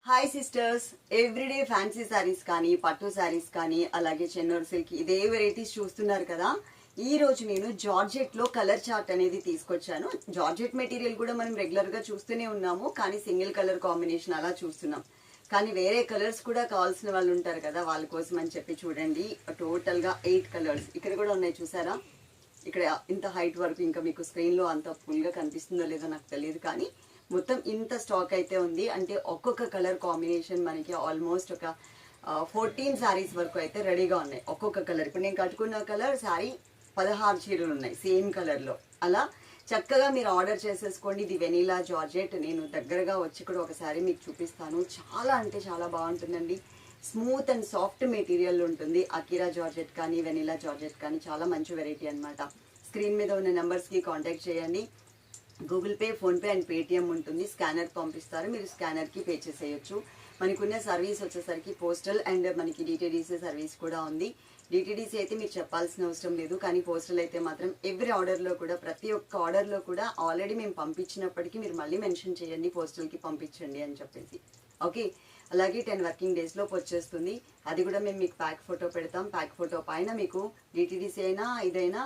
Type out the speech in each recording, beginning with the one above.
Hi sisters, everyday fancy saris కానీ పట్టు శారీస్ కానీ అలాగే చెన్నూరు సిల్క్ ఇదే వెరైటీస్ చూస్తున్నారు కదా. ఈ రోజు నేను జార్జెట్ లో కలర్ చార్ట్ అనేది తీసుకొచ్చాను. జార్జెట్ మెటీరియల్ కూడా మనం రెగ్యులర్ గా చూస్తూనే ఉన్నాము, కానీ సింగిల్ కలర్ కాంబినేషన్ అలా చూస్తున్నాం. కానీ వేరే కలర్స్ కూడా కావాల్సిన వాళ్ళు ఉంటారు కదా, వాళ్ళ కోసం అని చెప్పి చూడండి. టోటల్ గా 8 కలర్స్ ఇక్కడ కూడా ఉన్నాయి, చూసారా? ఇక్కడ ఇంత హైట్ వరకు, ఇంకా మీకు స్క్రీన్ లో అంత ఫుల్ గా కనిపిస్తుందో లేదో నాకు తెలియదు, కానీ మొత్తం ఇంత స్టాక్ అయితే ఉంది. అంటే ఒక్కొక్క కలర్ కాంబినేషన్ మనకి ఆల్మోస్ట్ ఒక 14 శారీస్ వరకు అయితే రెడీగా ఉన్నాయి. ఒక్కొక్క కలర్, ఇప్పుడు నేను కట్టుకున్న కలర్ శారీ 16 చీరలు ఉన్నాయి సేమ్ కలర్ లో. అలా చక్కగా మీరు ఆర్డర్ చేసేసుకోండి. ఇది వెనీలా జార్జెట్. నేను దగ్గరగా వచ్చి కూడా ఒకసారి మీకు చూపిస్తాను. చాలా అంటే చాలా బాగుంటుందండి. స్మూత్ అండ్ సాఫ్ట్ మెటీరియల్ ఉంటుంది. అకిరా జార్జెట్ కానీ వెనీలా జార్జెట్ కానీ చాలా మంచి వెరైటీ అనమాట. స్క్రీన్ మీద ఉన్న నెంబర్స్కి కాంటాక్ట్ చేయండి. Google pay, PhonePe and Paytm ఉంటుంది. స్కానర్ పంపిస్తారు, మీరు స్కానర్కి పే చేసేయచ్చు. మనకున్న సర్వీస్ వచ్చేసరికి పోస్టల్ అండ్ మనకి డిటిడిసి సర్వీస్ కూడా ఉంది. డిటిడిసి అయితే మీరు చెప్పాల్సిన అవసరం లేదు, కానీ పోస్టల్ అయితే మాత్రం ఎవ్రీ ఆర్డర్లో కూడా, ప్రతి ఒక్క ఆర్డర్లో కూడా ఆల్రెడీ మేము పంపించినప్పటికీ మీరు మళ్ళీ మెన్షన్ చేయండి పోస్టల్కి పంపించండి అని చెప్పేసి. ఓకే, అలాగే 10 వర్కింగ్ డేస్లో వచ్చేస్తుంది. అది కూడా మేము మీకు ప్యాక్ ఫోటో పెడతాం. ప్యాక్ ఫోటో పైన మీకు డిటిడిసి అయినా ఇదైనా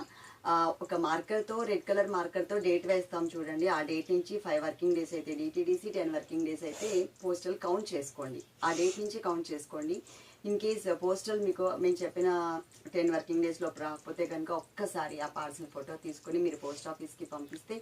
ఒక మార్కర్తో, రెడ్ కలర్ మార్కర్తో డేట్ వేస్తాం చూడండి. ఆ డేట్ నుంచి 5 వర్కింగ్ డేస్ అయితే డిటిడిసి, 10 వర్కింగ్ డేస్ అయితే పోస్టల్ కౌంట్ చేసుకోండి. ఆ డేట్ నుంచి కౌంట్ చేసుకోండి. ఇన్ కేస్ పోస్టల్ మీకు మేము చెప్పిన 10 వర్కింగ్ డేస్లో రాకపోతే కనుక ఒక్కసారి ఆ పార్సల్ ఫోటో తీసుకొని మీరు పోస్ట్ ఆఫీస్కి పంపిస్తే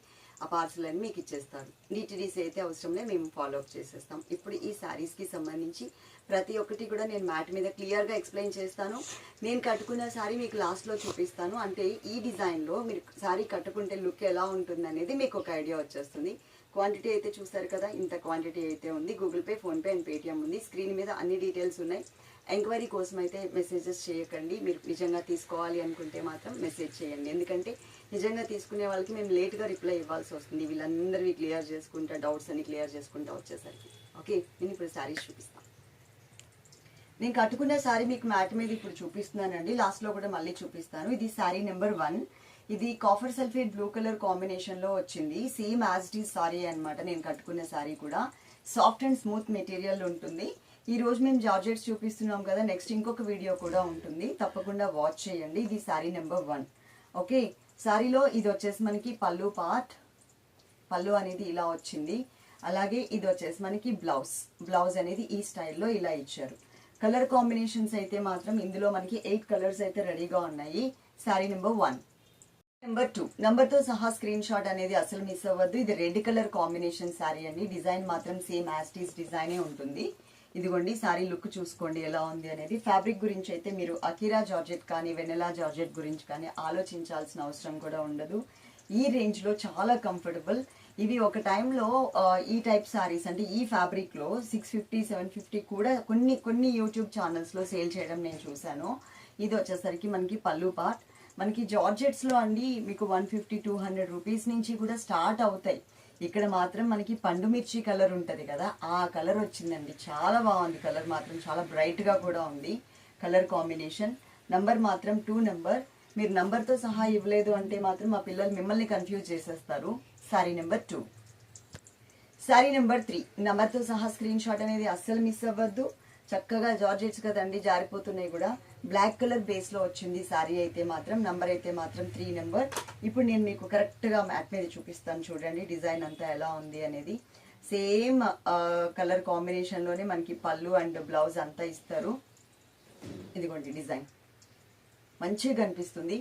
ఆ పార్సల్ అని మీకు ఇచ్చేస్తారు. డిటిడిసి అయితే అవసరంలే, మేము ఫాలోఅప్ చేసేస్తాం. ఇప్పుడు ఈ శారీస్కి సంబంధించి ప్రతి ఒక్కటి కూడా నేను మ్యాట్ మీద క్లియర్గా ఎక్స్ప్లెయిన్ చేస్తాను. నేను కట్టుకున్న శారీ మీకు లాస్ట్లో చూపిస్తాను. అంటే ఈ డిజైన్లో మీరు శారీ కట్టుకుంటే లుక్ ఎలా ఉంటుంది అనేది మీకు ఒక ఐడియా వచ్చేస్తుంది. క్వాంటిటీ అయితే చూస్తారు కదా, ఇంత క్వాంటిటీ అయితే ఉంది. Google pay, PhonePe and Paytm ఉంది. స్క్రీన్ మీద అన్ని డీటెయిల్స్ ఉన్నాయి. ఎంక్వైరీ కోసం అయితే మెసేజెస్ చేయకండి. మీరు నిజంగా తీసుకోవాలి అనుకుంటే మాత్రం మెసేజ్ చేయండి. ఎందుకంటే నిజంగా తీసుకునే వాళ్ళకి మేము లేట్గా రిప్లై ఇవ్వాల్సి వస్తుంది. వీళ్ళందరివి క్లియర్ చేసుకుంటా, డౌట్స్ అన్ని క్లియర్ చేసుకుంటా వచ్చేసరికి. ఓకే, నేను ఇప్పుడు శారీస్ చూపిస్తాను. నేను కట్టుకునే శారీ మీకు మ్యాట్ మీద ఇప్పుడు చూపిస్తున్నానండి. లాస్ట్లో కూడా మళ్ళీ చూపిస్తాను. ఇది శారీ నెంబర్ 1. ఇది కాఫర్ సల్ఫేట్ బ్లూ కలర్ కాంబినేషన్లో వచ్చింది. Same as it is sari అనమాట. నేను కట్టుకునే శారీ కూడా సాఫ్ట్ అండ్ స్మూత్ మెటీరియల్ ఉంటుంది. ఈ రోజు మేము జార్జెట్స్ చూపిస్తున్నాం కదా, నెక్స్ట్ ఇంకొక వీడియో కూడా ఉంటుంది, తప్పకుండా వాచ్ చేయండి. ఇది శారీ నెంబర్ 1. ఓకే, శారీలో ఇది వచ్చేసి మనకి పళ్ళు పార్ట్. పళ్ళు అనేది ఇలా వచ్చింది. అలాగే ఇది వచ్చేసి మనకి బ్లౌజ్ అనేది ఈ స్టైల్లో ఇలా ఇచ్చారు. కలర్ కాంబినేషన్స్ అయితే మాత్రం ఇందులో మనకి 8 కలర్స్ అయితే రెడీగా ఉన్నాయి. శారీ నెంబర్ 1. నెంబర్ 2 నెంబర్తో సహా స్క్రీన్ షాట్ అనేది అసలు మిస్ అవ్వద్దు. ఇది రెడ్ కలర్ కాంబినేషన్ శారీ అండి. డిజైన్ మాత్రం సేమ్ యాస్టీస్ డిజైనే ఉంటుంది. ఇదిగోండి శారీ లుక్ చూసుకోండి ఎలా ఉంది అనేది. ఫ్యాబ్రిక్ గురించి అయితే మీరు అకిరా జార్జెట్ కానీ వెనెలా జార్జెట్ గురించి కానీ ఆలోచించాల్సిన అవసరం కూడా ఉండదు. ఈ రేంజ్లో చాలా కంఫర్టబుల్. ఇవి ఒక టైంలో ఈ టైప్ శారీస్ అంటే ఈ ఫ్యాబ్రిక్లో 650, 750 కూడా కొన్ని యూట్యూబ్ ఛానల్స్లో సేల్ చేయడం నేను చూశాను. ఇది వచ్చేసరికి మనకి పళ్ళు పార్ట్. మనకి జార్జెట్స్లో అండి మీకు 150, 200 రూపీస్ నుంచి కూడా స్టార్ట్ అవుతాయి. ఇక్కడ మాత్రం మనకి పండు మిర్చి కలర్ ఉంటుంది కదా, ఆ కలర్ వచ్చిందండి. చాలా బాగుంది. కలర్ మాత్రం చాలా బ్రైట్గా కూడా ఉంది. కలర్ కాంబినేషన్ నంబర్ మాత్రం 2 నెంబర్. మీరు నంబర్తో సహా ఇవ్వలేదు అంటే మాత్రం మా పిల్లలు మిమ్మల్ని కన్ఫ్యూజ్ చేసేస్తారు. శారీ నెంబర్ 2. శారీ నెంబర్ 3 నెంబర్తో సహా స్క్రీన్ షాట్ అనేది అస్సలు మిస్ అవ్వద్దు. చక్కగా జార్జెట్స్ కదండి, జారిపోతున్నాయి కూడా. బ్లాక్ కలర్ బేస్లో వచ్చింది శారీ అయితే మాత్రం. నంబర్ అయితే మాత్రం 3 నెంబర్. ఇప్పుడు నేను మీకు కరెక్ట్గా మ్యాట్ మీద చూపిస్తాను చూడండి డిజైన్ అంతా ఎలా ఉంది అనేది. సేమ్ కలర్ కాంబినేషన్లోనే మనకి పళ్ళు అండ్ బ్లౌజ్ అంతా ఇస్తారు. ఇదిగోండి డిజైన్ మంచిగా కనిపిస్తుంది.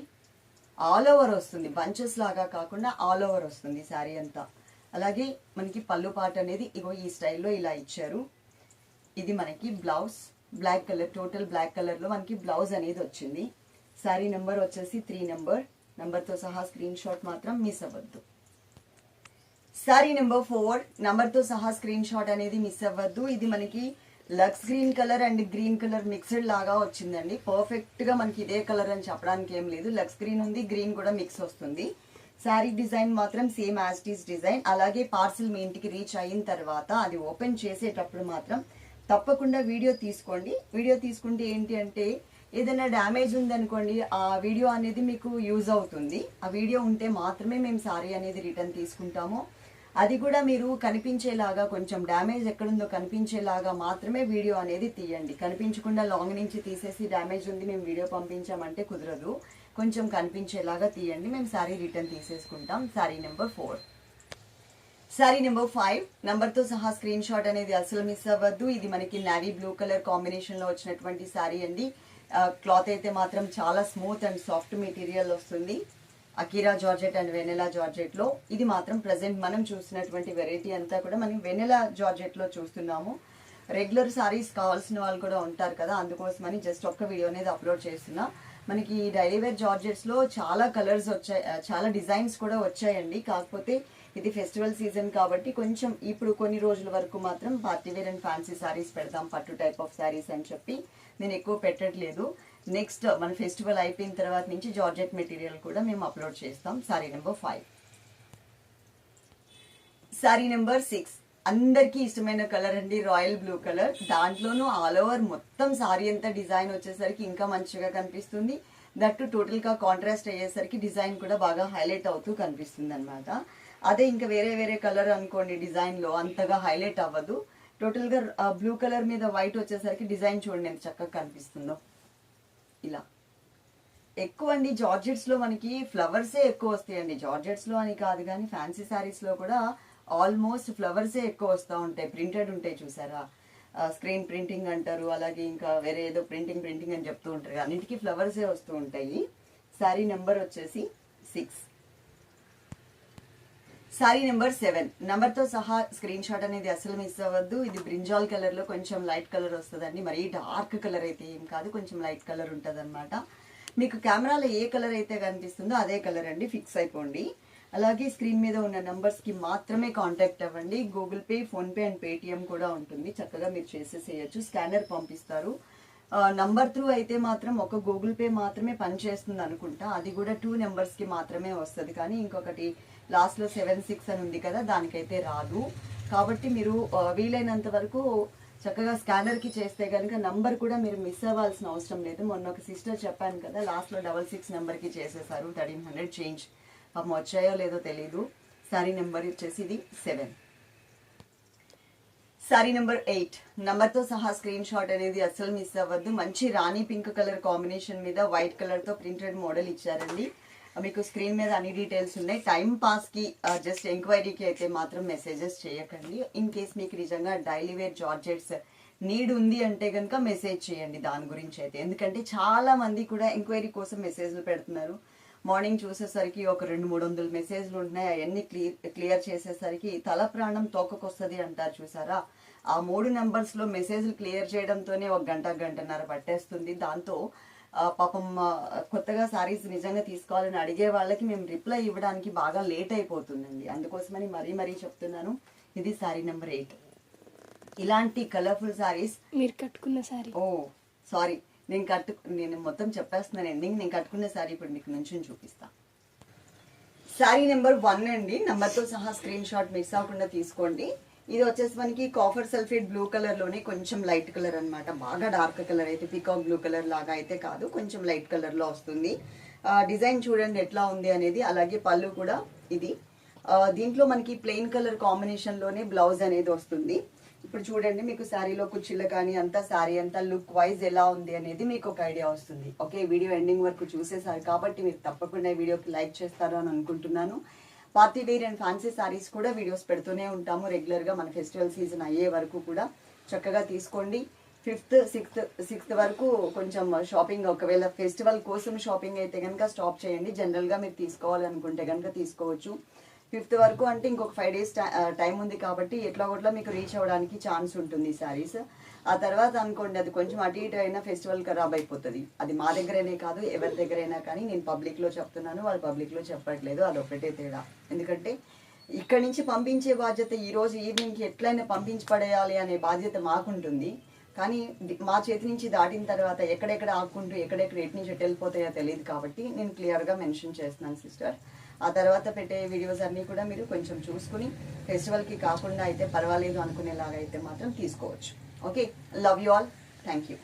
ఆల్ ఓవర్ వస్తుంది, బంచెస్ లాగా కాకుండా ఆల్ ఓవర్ వస్తుంది శారీ అంతా. అలాగే మనకి పళ్ళు పార్ట్ అనేది ఇగో ఈ స్టైల్లో ఇలా ఇచ్చారు. ఇది మనకి blouse black colour, total black కలర్లో మనకి బ్లౌజ్ అనేది వచ్చింది. శారీ నెంబర్ వచ్చేసి 3 నెంబర్. నెంబర్తో సహా స్క్రీన్ షాట్ మాత్రం మిస్ అవ్వద్దు. శారీ నెంబర్ 4 నెంబర్తో సహా స్క్రీన్ షాట్ అనేది మిస్ అవ్వద్దు. ఇది మనకి లక్స్ green colour and green colour mixed లాగా వచ్చిందండి. పర్ఫెక్ట్గా మనకి ఇదే కలర్ అని చెప్పడానికి ఏం లేదు. లక్స్ గ్రీన్ ఉంది, గ్రీన్ కూడా మిక్స్ వస్తుంది. శారీ డిజైన్ మాత్రం same as it is design. అలాగే పార్సిల్ మీ ఇంటికి రీచ్ అయిన తర్వాత అది ఓపెన్ చేసేటప్పుడు మాత్రం తప్పకుండా వీడియో తీసుకోండి. వీడియో తీసుకుంటే ఏంటి అంటే ఏదైనా డ్యామేజ్ ఉందనుకోండి, ఆ వీడియో అనేది మీకు యూజ్ అవుతుంది. ఆ వీడియో ఉంటే మాత్రమే మేము శారీ అనేది రిటర్న్ తీసుకుంటాము. అది కూడా మీరు కనిపించేలాగా, కొంచెం డ్యామేజ్ ఎక్కడుందో కనిపించేలాగా మాత్రమే వీడియో అనేది తీయండి. కనిపించకుండా లాంగ్ నుంచి తీసేసి డ్యామేజ్ ఉంది మేము వీడియో పంపించామంటే కుదరదు. కొంచెం కనిపించేలాగా తీయండి, మేము శారీ రిటర్న్ తీసేసుకుంటాం. శారీ నెంబర్ 4. శారీ నెంబర్ 5 నంబర్తో సహా స్క్రీన్ షాట్ అనేది అసలు మిస్ అవ్వద్దు. ఇది మనకి నావీ బ్లూ కలర్ కాంబినేషన్లో వచ్చినటువంటి శారీ అండి. క్లాత్ అయితే మాత్రం చాలా స్మూత్ అండ్ సాఫ్ట్ మెటీరియల్ వస్తుంది. అకీరా జార్జెట్ అండ్ వెనెలా జార్జెట్లో. ఇది మాత్రం ప్రజెంట్ మనం చూసినటువంటి వెరైటీ అంతా కూడా మనం వెనెలా జార్జెట్లో చూస్తున్నాము. రెగ్యులర్ సారీస్ కావాల్సిన వాళ్ళు కూడా ఉంటారు కదా, అందుకోసమని జస్ట్ ఒక్క వీడియో అనేది అప్లోడ్ చేస్తున్నా. మనకి డైలీ వేర్ జార్జెట్స్లో చాలా కలర్స్ వచ్చాయి, చాలా డిజైన్స్ కూడా వచ్చాయండి. కాకపోతే ఇది ఫెస్టివల్ సీజన్ కాబట్టి కొంచెం ఇప్పుడు కొన్ని రోజుల వరకు మాత్రం party wear and fancy saris పెడతాం, పట్టు టైప్ ఆఫ్ సారీస్ అని చెప్పి నేను ఎక్కువ పెట్టట్లేదు. నెక్స్ట్ మన ఫెస్టివల్ అయిపోయిన తర్వాత నుంచి జార్జెట్ మెటీరియల్ కూడా మేము అప్లోడ్ చేస్తాం. Sorry number 5. సారీ నెంబర్ 6 అందరికీ ఇష్టమైన కలర్ అండి, రాయల్ బ్లూ కలర్. దాంట్లోనూ ఆల్ ఓవర్ మొత్తం సారీ అంతా డిజైన్ వచ్చేసరికి ఇంకా మంచిగా కనిపిస్తుంది. దట్టు టోటల్ గా కాంట్రాస్ట్ అయ్యేసరికి డిజైన్ కూడా బాగా హైలైట్ అవుతూ కనిపిస్తుంది అనమాట. అదే ఇంకా వేరే వేరే కలర్ అనుకోండి, డిజైన్ లో అంతగా హైలైట్ అవ్వదు. టోటల్ గా బ్లూ కలర్ మీద వైట్ వచ్చేసరికి డిజైన్ చూడండి ఎంత చక్కగా కనిపిస్తుందో. ఇలా ఎక్కువ అండి జార్జెట్స్ లో మనకి ఫ్లవర్సే ఎక్కువ వస్తాయండి. జార్జెట్స్ లో అని కాదు కానీ ఫ్యాన్సీ శారీస్ లో కూడా ఆల్మోస్ట్ ఫ్లవర్సే ఎక్కువ వస్తూ ఉంటాయి. ప్రింటెడ్ ఉంటాయి చూసారా, స్క్రీన్ ప్రింటింగ్ అంటారు, అలాగే ఇంకా వేరే ఏదో ప్రింటింగ్ అని చెప్తూ ఉంటారు. అన్నిటికీ ఫ్లవర్సే వస్తూ ఉంటాయి. శారీ నెంబర్ వచ్చేసి 6. శారీ నెంబర్ 7 నంబర్తో సహా స్క్రీన్ షాట్ అనేది అసలు మిస్ అవ్వద్దు. ఇది బ్రింజాల్ కలర్ లో కొంచెం లైట్ కలర్ వస్తుందండి, మరీ డార్క్ కలర్ అయితే ఏం కాదు, కొంచెం లైట్ కలర్ ఉంటుంది అనమాట. మీకు కెమెరాలో ఏ కలర్ అయితే కనిపిస్తుందో అదే కలర్ అండి, ఫిక్స్ అయిపోండి. అలాగే స్క్రీన్ మీద ఉన్న నంబర్స్ కి మాత్రమే కాంటాక్ట్ అవ్వండి. Google pay, phone pay and Paytm కూడా ఉంటుంది, చక్కగా మీరు చేసేసేయచ్చు. స్కానర్ పంపిస్తారు. నంబర్ త్రూ అయితే మాత్రం ఒక గూగుల్ పే మాత్రమే పనిచేస్తుంది అనుకుంటా, అది కూడా 2 నెంబర్స్ కి మాత్రమే వస్తుంది. కానీ ఇంకొకటి లాస్ట్ లో 76 అని ఉంది కదా, దానికైతే రాదు. కాబట్టి మీరు వీలైనంత వరకు చక్కగా స్కానర్ కి చేస్తే కనుక నంబర్ కూడా మీరు మిస్ అవ్వాల్సిన అవసరం లేదు. మొన్న ఒక సిస్టర్ చెప్పాను కదా, లాస్ట్ లో 66 నెంబర్ కి చేసేసారు. 1300 చేంజ్ పాపం వచ్చాయో లేదో తెలీదు. సారీ నెంబర్ వచ్చేసి ఇది 7. సారీ నెంబర్ 8 నంబర్తో సహా స్క్రీన్ షాట్ అనేది అస్సలు మిస్ అవ్వద్దు. మంచి రాణి పింక్ కలర్ కాంబినేషన్ మీద వైట్ కలర్ తో ప్రింటెడ్ మోడల్ ఇచ్చారండి. మీకు స్క్రీన్ మీద అన్ని డీటెయిల్స్ ఉన్నాయి. టైం పాస్ కి జస్ట్ ఎంక్వైరీకి అయితే మాత్రం మెసేజెస్ చేయకండి. ఇన్ కేస్ మీకు నిజంగా డైలీ వేర్ జార్జెట్స్ నీడ్ ఉంది అంటే కనుక మెసేజ్ చేయండి దాని గురించి అయితే. ఎందుకంటే చాలా మంది కూడా ఎంక్వైరీ కోసం మెసేజ్లు పెడుతున్నారు. మార్నింగ్ చూసేసరికి ఒక 200-300 మెసేజ్లు ఉన్నాయి. అవన్నీ క్లియర్ చేసేసరికి తల ప్రాణం తోకకొస్తుంది అంటారు చూసారా. ఆ 3 నెంబర్స్ లో మెసేజ్లు క్లియర్ చేయడంతోనే ఒక గంటన్నర పట్టేస్తుంది. దాంతో పాపం కొత్తగా సారీస్ నిజంగా తీసుకోవాలని అడిగే వాళ్ళకి మేము రిప్లై ఇవ్వడానికి బాగా లేట్ అయిపోతుందండి. అందుకోసమని మరీ చెప్తున్నాను. ఇది సారీ నెంబర్ 8. ఇలాంటి కలర్ఫుల్ సారీస్ మీరు కట్టుకున్న సారీ, ఓ సారీ నేను మొత్తం చెప్పేస్తున్నాను ఎండింగ్. నేను కట్టుకున్న సారీ ఇప్పుడు మీకు నుంచి చూపిస్తా. సారీ నెంబర్ 1 అండి, నంబర్తో సహా స్క్రీన్ షాట్ మిస్ అవ్వకుండా తీసుకోండి. ఇది వచ్చేసి మనకి కాఫర్ సల్ఫేట్ బ్లూ కలర్ లోనే కొంచెం లైట్ కలర్ అన్నమాట. బాగా డార్క్ కలర్ అయితే పీకాక్ బ్లూ కలర్ లాగా అయితే కాదు, కొంచెం లైట్ కలర్ లో వస్తుంది. డిజైన్ చూడండి ఎట్లా ఉంది అనేది. అలాగే పళ్ళు కూడా ఇది. దీంట్లో మనకి ప్లెయిన్ కలర్ కాంబినేషన్ లోనే బ్లౌజ్ అనేది వస్తుంది. ఇప్పుడు చూడండి మీకు శారీలో కుచ్చిళ్ళ కానీ అంతా శారీ అంతా లుక్ వైజ్ ఎలా ఉంది అనేది మీకు ఒక ఐడియా వస్తుంది. ఓకే, వీడియో ఎండింగ్ వరకు చూసేసారు కాబట్టి మీరు తప్పకుండా వీడియోకి లైక్ చేస్తారు అని అనుకుంటున్నాను. Party wear and fancy saris కూడా వీడియోస్ పెడుతూనే ఉంటాము రెగ్యులర్ గా. మన ఫెస్టివల్ సీజన్ అయ్యే వరకు కూడా చక్కగా తీసుకోండి. 5th, 6th వరకు కొంచెం షాపింగ్, ఒకవేళ ఫెస్టివల్ కోసం షాపింగ్ అయితే కనుక స్టాప్ చేయండి. జనరల్ గా మీరు తీసుకోవాలనుకుంటే కనుక తీసుకోవచ్చు. 5th వరకు అంటే ఇంకొక 5 days టైం ఉంది కాబట్టి ఎట్లా మీకు రీచ్ అవ్వడానికి ఛాన్స్ ఉంటుంది సారీస్. ఆ తర్వాత అనుకోండి అది కొంచెం అటు ఇటు అయినా ఫెస్టివల్ ఖరాబ్ అయిపోతుంది. అది మా దగ్గరనే కాదు ఎవరి దగ్గరైనా కానీ. నేను పబ్లిక్ లో చెప్తున్నాను, వాళ్ళు పబ్లిక్ లో చెప్పట్లేదు, అదొకటే తేడా. ఎందుకంటే ఇక్కడి నుంచి పంపించే బాధ్యత ఈ రోజు ఈవినింగ్ కి ఎట్లయినా పంపించి పడేయాలి అనే బాధ్యత మాకుంటుంది. కానీ మా చేతి నుంచి దాటిన తర్వాత ఎక్కడెక్కడ ఆకుంటూ ఎక్కడెక్కడ ఎటు నుంచి ఎటు వెళ్ళిపోతాయో తెలియదు కాబట్టి నేను క్లియర్ గా మెన్షన్ చేస్తున్నాను సిస్టర్. ఆ తర్వాత పెట్టే వీడియోస్ అన్ని కూడా మీరు కొంచెం చూసుకుని ఫెస్టివల్ కి కాకుండా అయితే పర్వాలేదు అనుకునేలాగా అయితే మాత్రం తీసుకోవచ్చు. Okay, love you all, thank you.